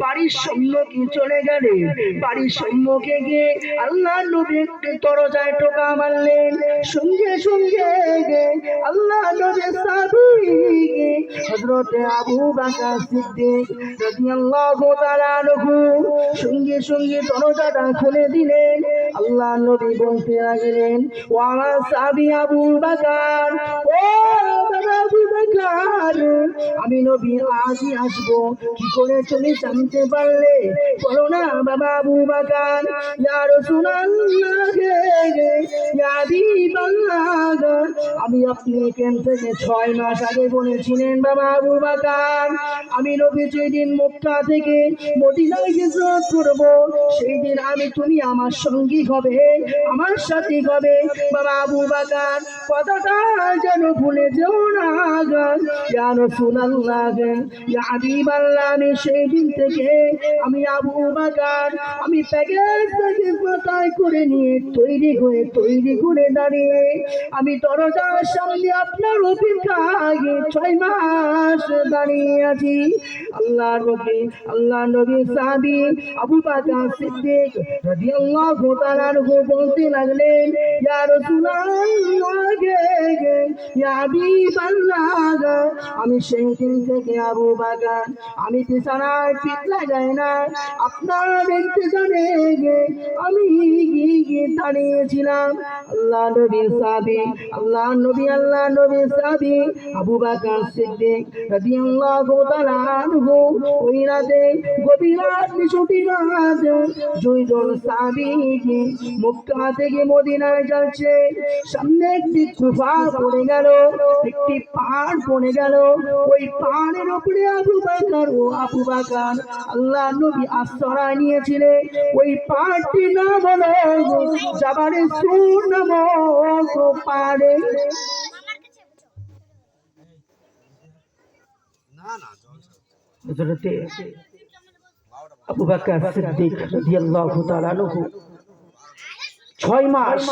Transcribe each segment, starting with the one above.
বাড়ির সম্মুখে চলে গেলে বাড়ির সম্মুখে গিয়ে আল্লাহ নবী একটি দরজায় টোকা মারলেন। সঙ্গে সঙ্গে আল্লাহ নবীর সাহাবী হযরত আবু বকর সিদ্দিক রাদিয়াল্লাহু তাআলা আনহু সঙ্গে সঙ্গে দরজাটা খুলে দিলেন। আল্লাহ নবী বলতে লাগলেন, ও আমার সাহাবী আবু বকর, ও আবু বকর, আমি নবী আজই আসবো, কি করে তুমি জানতে পারলে? বলো না বাবা আবু বকর। ইয়া রাসূলুল্লাহ, ইয়া হাবিবাল্লাহ, আমি আপনি এখান থেকে 6 মাস আগে বলেছিলেন বাবা আবু বকর, আমি নবী যেদিন মক্কা থেকে মদিনায় হিজরত করব, সেই দিন আমি তুমি আমার সঙ্গী হবে, আমার সাথী হবে। বাবা আবু বকর, কথাটা যেন ভুলে যেও না। ইয়া রাসূলুল্লাহ, ইয়া হাবিবাল্লাহ, আমি সেই দিন থেকে আমি আবু বকর, আমি প্যাকেজ মাথায় করে নিয়ে তৈরি করে দাঁড়িয়ে আমি দরজার সামনে আপনার অপেক্ষায় 6 মাস দাঁড়িয়ে আছি। আল্লাহ নবী সাহাবী আবু বকর সিদ্দিক রাদিয়াল্লাহু তাআলা আনহু বলতে লাগলেন, ইয়া রাসূলুল্লাহ, ইয়া হাবিবাল্লাহ, আমি সেই দিন থেকে আবু বকর, আমি বিছানায় পিঠ লাগাই না, আপনার ইন্তজারে আমি দাঁড়িয়েছিলাম। আল্লাহ নবী সাহাবী আবু বকর সিদ্দিক রাদিয়াল্লাহু তাআলা আনহু ওই রাতে গভীর রাত, ছুটি রাত, দুইজন সাহাবী মক্কা থেকে মদিনায় যাচ্ছে। সামনে একটি কুফা পড়ে গেল, একটি পাহাড় পড়ে গেল। ওই পাহাড়ের উপরে আবু বকর আল্লাহ নবী আশ্রয় নিয়েছিলেন। ওই পাহাড়টির নাম হলো জাবালে সূর নামক পাহাড়ে। হযরতে আবু বকর সিদ্দিক রাদিয়াল্লাহু তাআলা আনহু 6 মাস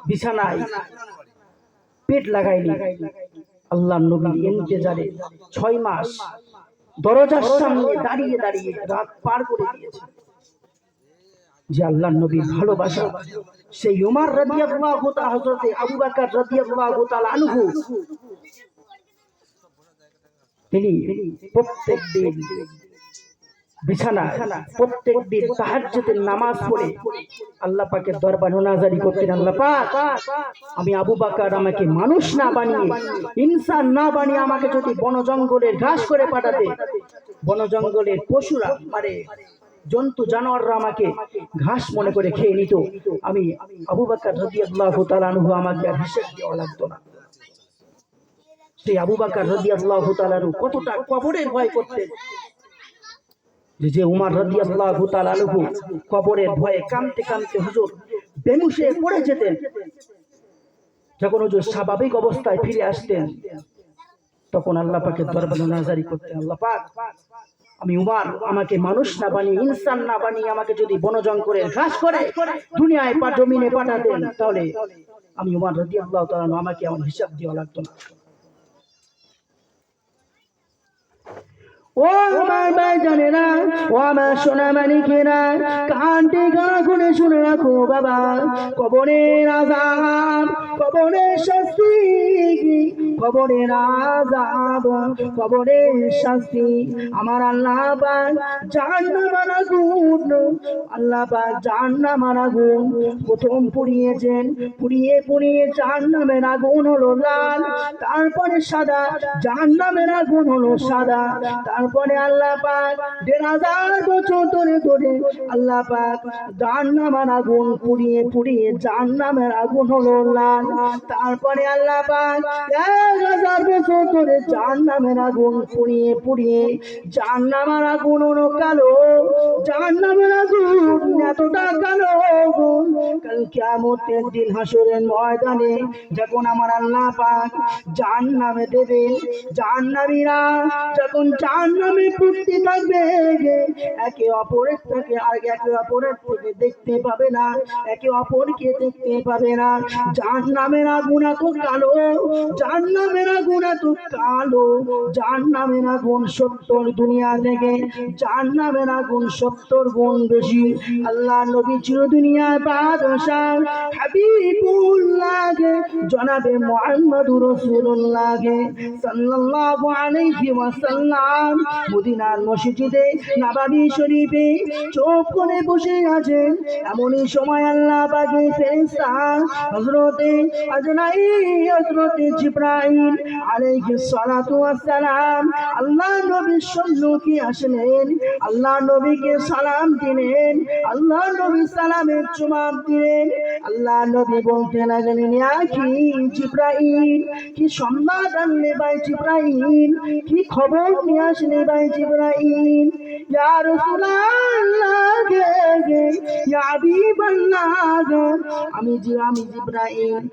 বিছানায় পেট লাগাইনি। আল্লাহ নবীর ইন্তজারে 6 মাস দরজার সামনে দাঁড়িয়ে রাত পার করে দিয়েছে। যে আল্লাহ নবীর ভালোবাসা, সেই উমর রাদিয়াল্লাহু তাআলা, হযরতে আবু বকর রাদিয়াল্লাহু তাআলা আনহু, তিনি প্রত্যেকদিন বিছানায়, প্রত্যেকদিন তাহাজ্জুদের নামাজ পড়ে আল্লাহ পাকের দরবারে মুনাজারি করতেন, আল্লাহ পাক, আমি আবু বকর, আমাকে মানুষ না বানিয়ে, ইনসান না বানিয়ে আমাকে যদি বন জঙ্গলের ঘাস করে পাঠাতে, বন জঙ্গলের পশুরা মানে জন্তু জানোয়াররা আমাকে ঘাস মনে করে খেয়ে নিত, আমি আবু বকর রাদিয়াল্লাহু তাআলা আনহু, আমাকে আর হিসাব দেওয়া লাগতো না। সেই আবু বকর রাদিয়াল্লাহু তাআলা আনহু কতটা কবরের ভয় করতেন, যে উমর রাদিয়াল্লাহু তাআলা আনহু কবরের ভয়ে কাঁদতে কাঁদতে হুজুর বেহুশ হয়ে পড়ে যেতেন। যখন হুজুর স্বাভাবিক অবস্থায় ফিরে আসতেন, তখন আল্লাহ পাকের দরবারে মুনাজারি করতেন, আল্লাহ পাক, আমি উমর, আমাকে মানুষ না বানিয়ে, ইনসান না বানিয়ে আমাকে যদি বনজঙ্গলের ঘাস করে দুনিয়ায় জমিনে পাঠাতেন, তাহলে আমি উমর রাদিয়াল্লাহু তাআলা আনহু, আমাকে আমার হিসাব দেওয়া লাগতো না। ও আমার ভাইজানেরা, ও আমার সোনা মানিকেরা, কানটি গা খুলে শুনে রাখো বাবা, কবরের আযাব, কবরের শাস্তি, কবরের আযাব, কবরের শাস্তি, আমার আল্লাহ পাক জাহান্নামের আগুন, আল্লাহ পাক জাহান্নামের আগুন প্রথম পুড়িয়েছেন, পুড়িয়ে জাহান্নামের আগুন হলো লাল, তারপরে সাদা, জাহান্নামের আগুন হলো সাদা, তারপরে আল্লাহ পাক ১,৫০০ বছর ধরে আল্লাহ পাক জাহান্নামের আগুন পুড়িয়ে জাহান্নামের আগুন হলো লাল, তারপরে আল্লাহ পাক ১,০০০ বছর ধরে জাহান্নামের আগুন পুড়িয়ে জাহান্নামের আগুন হলো কালো, জাহান্নামের আগুন এতটা কালো, কাল কিয়ামতের দিন হাসরের ময়দানে যখন আমার আল্লাহ পাক জাহান্নামে দেবে, জাহান্নামীরা যখন জাহান্নামে পুড়তে থাকবে, একে অপরের থেকে দেখতে পাবে না, একে অপরকে দেখতে পাবে না, জাহান্নাম জাহান্নামের আগুন এত কালো, জাহান্নামের আগুন এত কালো, জাহান্নামের আগুন 70 দুনিয়া থেকে জাহান্নামের আগুন 70 গুণ বেশি। আল্লাহ নবী চির দুনিয়ায় বাদশাহ হাবিবুল্লাহ জনাবে মুহাম্মদুর রাসূলুল্লাহ সাল্লাল্লাহু আলাইহি ওয়াসাল্লাম মদিনার মসজিদে নববী শরীফে চুপ করে বসে আছেন। এমনই সময় আল্লাহ পাকের ফেরেশতা হযরতে আজরাইল হযরতে জিবরাইল আলাইহিস সালাতু ওয়াস সালাম আল্লাহ নবীর সম্মুখে আসলেন। আল্লাহ নবীকে সালাম দিলেন, আল্লাহ নবী সালামের জবাব দিলেন। আল্লাহ নবী বলতে লাগলেন, ইয়া কি জিবরাইল, কি সংবাদ আনলে ভাই জিবরাইল, কি খবর নিয়ে আসলে ভাই জিবরাইল? ইয়া রাসূলুল্লাহ ইয়া হাবিবাল্লাহ, আমি জিবরাইল,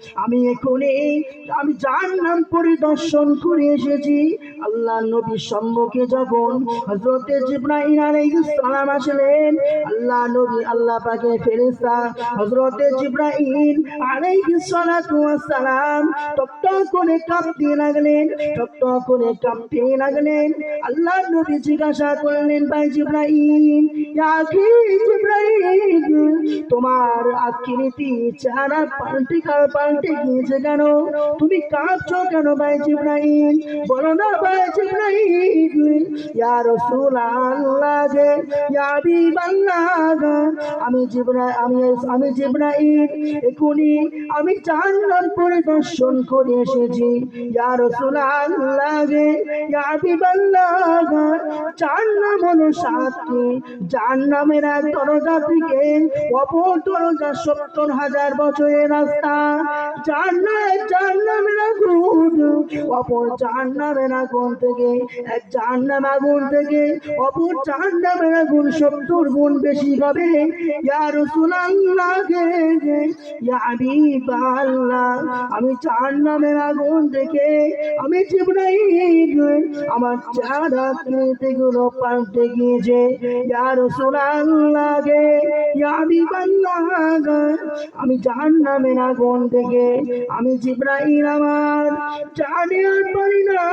আমি জাহান্নাম পরিদর্শন করে এসেছি। আল্লাহ নবীর সম্মুখে যখন হযরতে জিবরাইল আলাইহিস সালাম আসলেন, আল্লাহ নবী আল্লাহ পাকের ফেরেশতা হযরতে জিবরাইল আলাইহিস সালাতু ওয়াস সালাম টকটক করে কাঁপতে লাগলেন, টকটক করে কাঁপতে লাগলেন। আল্লাহ নবী জিজ্ঞাসা করলেন, ভাই জিবরাইল, ইয়া আখি জিবরাইল, তোমার আকৃতি চেহারা পাল্টে গিয়েছে কেন? তুমি কাঁপছো কেন ভাই জিবরাইল? বলো না ভাই জিবরাইল। ইয়া রাসূলুল্লাহ ইয়া হাবিবাল্লাহ, আমি জিবরাইল এখনি আমি জাহান্নাম পরিদর্শন করে এসেছি। ইয়া রাসূলুল্লাহ ইয়া হাবিবাল্লাহ, জাহান্নাম হলো 7টি, জাহান্নামের এক দরজা থেকে অপর দরজা 70,000 বছরের রাস্তা। জাহান্নামের আগুন অপর জাহান্নামের আগুন থেকে, এক জাহান্নাম আগুন থেকে অপর জাহান্নামের আগুন 70 গুণ বেশি হবে। ইয়া রাসূলুল্লাহ ইয়া হাবিবাল্লাহ, আমি জাহান্নামের আগুন থেকে আমি জিবরাইল আমার চেহারা গুলো পাল্টে গিয়েছে। ইয়া রাসূলুল্লাহ ইয়া হাবিবাল্লাহ, আমি জাহান্নামের আগুন থেকে আমি জিবরাইল আমার জানে আর পারি না,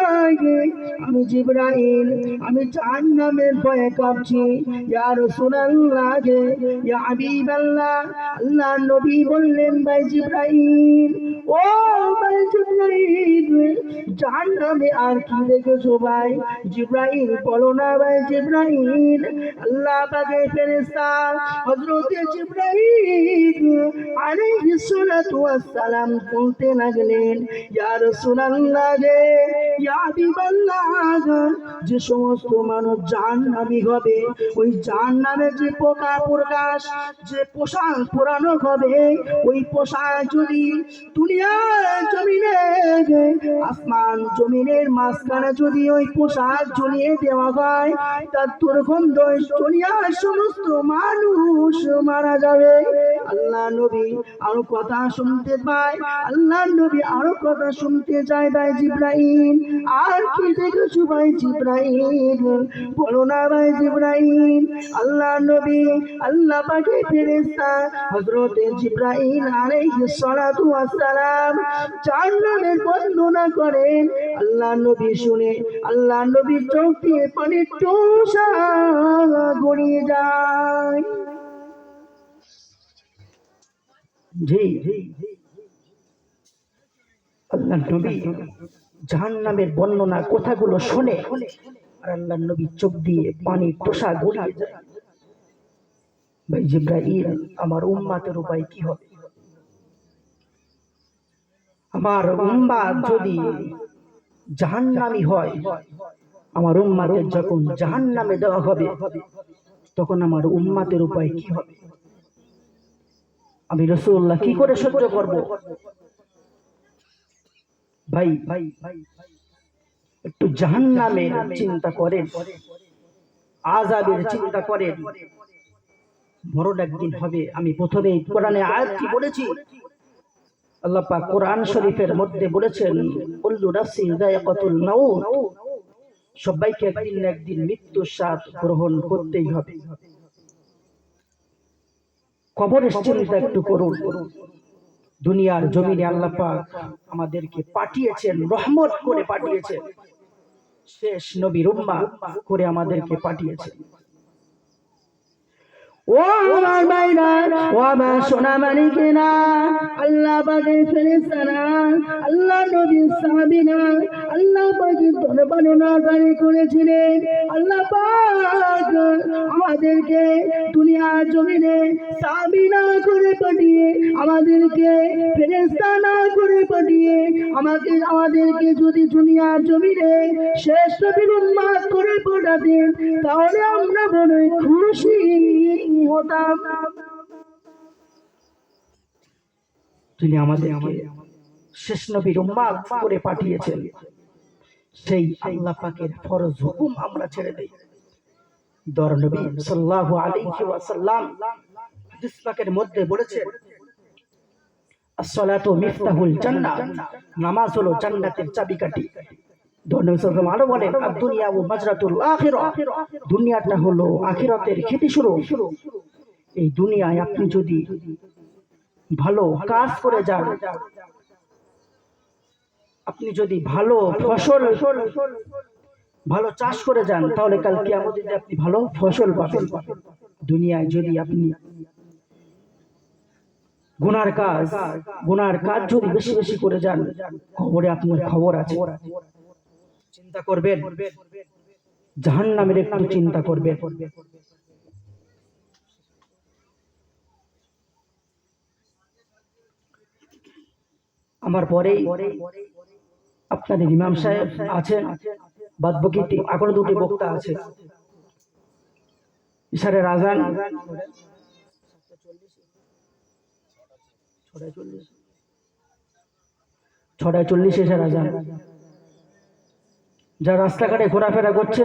আমি জিবরাইল আমি জাহান্নামের ভয়ে কাঁপছি। ইয়া রাসূলুল্লাহ ইয়া হাবিবাল্লাহ, আল্লাহ নবী বললেন, ভাই জিবরাইল, ও ভাই জিবরাইল, জাহান্নামে আর কি দেখেছো ভাই? জিবরাইল বলো না ভাই জিবরাইল। আল্লাহ পাকের ফেরেশতা হযরতে জিবরাইল আলাইহিস সালাতু ওয়াস সালাম বলতে লাগলেন, ইয়া রাসূলুল্লাহ ইয়া হাবিবাল্লাহ, যে সমস্ত মানুষ জাহান্নামী হবে, ওই জাহান্নামের যে প্রকাশ, যে পোশাক পরানো হবে, ওই পোশাক যদি দুনিয়ার জমিনে আসমান জমিনের মাঝখানে যদি ওই পোশাক ঝুলিয়ে দেওয়া হয়, তার দুর্গন্ধ দুনিয়ার সমস্ত মানুষ মারা যাবে। আল্লাহ নবী আরো কথা শুনতে পায়, আল্লাহ নবী আরো কথা শুনতে চায়, ভাই জিবরাইল আর কি দেখেছো ভাই জিবরাইল? বলো না ভাই জিবরাইল। আল্লাহ নবী আল্লাহ পাকের ফেরেশতা হযরতে জিবরাইল আলাইহিস সালাতু ওয়াস সালাম জাহান্নামের বর্ণনা করেন। আল্লাহ নবী শুনে আল্লাহ নবীর চোখ দিয়ে পানির টোসা গড়িয়ে যায়। জি আল্লাহ নবী জাহান্নামের বর্ণনা কথাগুলো শুনে আর আল্লাহ নবী চোখ দিয়ে পানির টোসা গড়িয়ে যায়। ভাই জিবরাইল, আমার উম্মতের উপায় কি হবে? আমার উম্মত যদি জাহান্নামী হয়, আমার উম্মতের যখন জাহান্নামে দেওয়া হবে, তখন আমার উম্মতের উপায় কি হবে? আমি রাসূলুল্লাহ কি করে সহ্য করব? ভাই একটু জাহান্নামের চিন্তা করেন, আযাবের চিন্তা করেন। মরণ একদিন হবে। আমি প্রথমে কোরআনে আয়াতটি বলেছি, আল্লাহ পাক কোরআন শরীফের মধ্যে বলেছেন, কুল্লু নাফসিন যায়িকাতুল মাউত, সবাইকে একদিন না একদিন মৃত্যুর স্বাদ গ্রহণ করতেই হবে। কবরের চিন্তা একটু করুন। দুনিয়ার জমিনে আল্লাহ পাক আমাদেরকে পাঠিয়েছেন, রহমত করে পাঠিয়েছেন, শেষ নবীর উম্মাহ করে আমাদেরকে পাঠিয়েছেন। ও আমার ভাইরা, ও আমার সোনা মালিকেরা, আল্লাহ পাকের ফেরেশতারা, আল্লাহ নবীর সাহাবীরা আল্লাহ পাকের দরবারে নাজারি করেছিলেন। আল্লাহ পাক আমাদেরকে দুনিয়ার জমিনে সাহাবী না করে পাঠিয়ে, আমাদেরকে ফেরেশতা না করে পাঠিয়ে, আমাদেরকে যদি দুনিয়ার জমিনে শেষ নবীর উম্মাহ করে পাঠাতেন, তাহলে আমরা বড়ই খুশি হতাম। তিনি আমাদেরকে শেষ নবীর উম্মাহ করে পাঠিয়েছেন, সেই আল্লাহ পাকের ফরজ হুকুম আমরা ছেড়ে দেই। দর নবী সাল্লাল্লাহু আলাইহি ওয়াসাল্লাম হাদিস পাকের মধ্যে বলেছেন, as-salatu মিফতাহুল জান্নাহ, নামাজ হলো জান্নাতের চাবিকাঠি। দর নবী সাল্লাল্লাহু আলাইহি ওয়াসাল্লাম বলেন, আদ-দুনিয়া ওয়া মাজরাতুল আখিরাহ, দুনিয়াটা হলো আখিরাতের খেতি শুরু। এই দুনিয়ায় আপনি যদি ভালো কাজ করে যান, আপনি যদি ভালো ফসল, ভালো চাষ করে যান, তাহলে কাল কিয়ামতে আপনি ভালো ফসল পাবেন। দুনিয়ায় যদি আপনি গুনার কাজ যদি বেশি বেশি করে যান, খবরে আপনার খবর আছে। চিন্তা করবেন, জাহান্নামের একটু চিন্তা করবেন। আমার পরেই আপনাদের ইমাম সাহেব আছেন, বাদ বাকি এখনো দুটি বক্তা আছে। ইশারের আজান 6:40 ইশারের আজান। যারা রাস্তাঘাটে ঘোরাফেরা করছে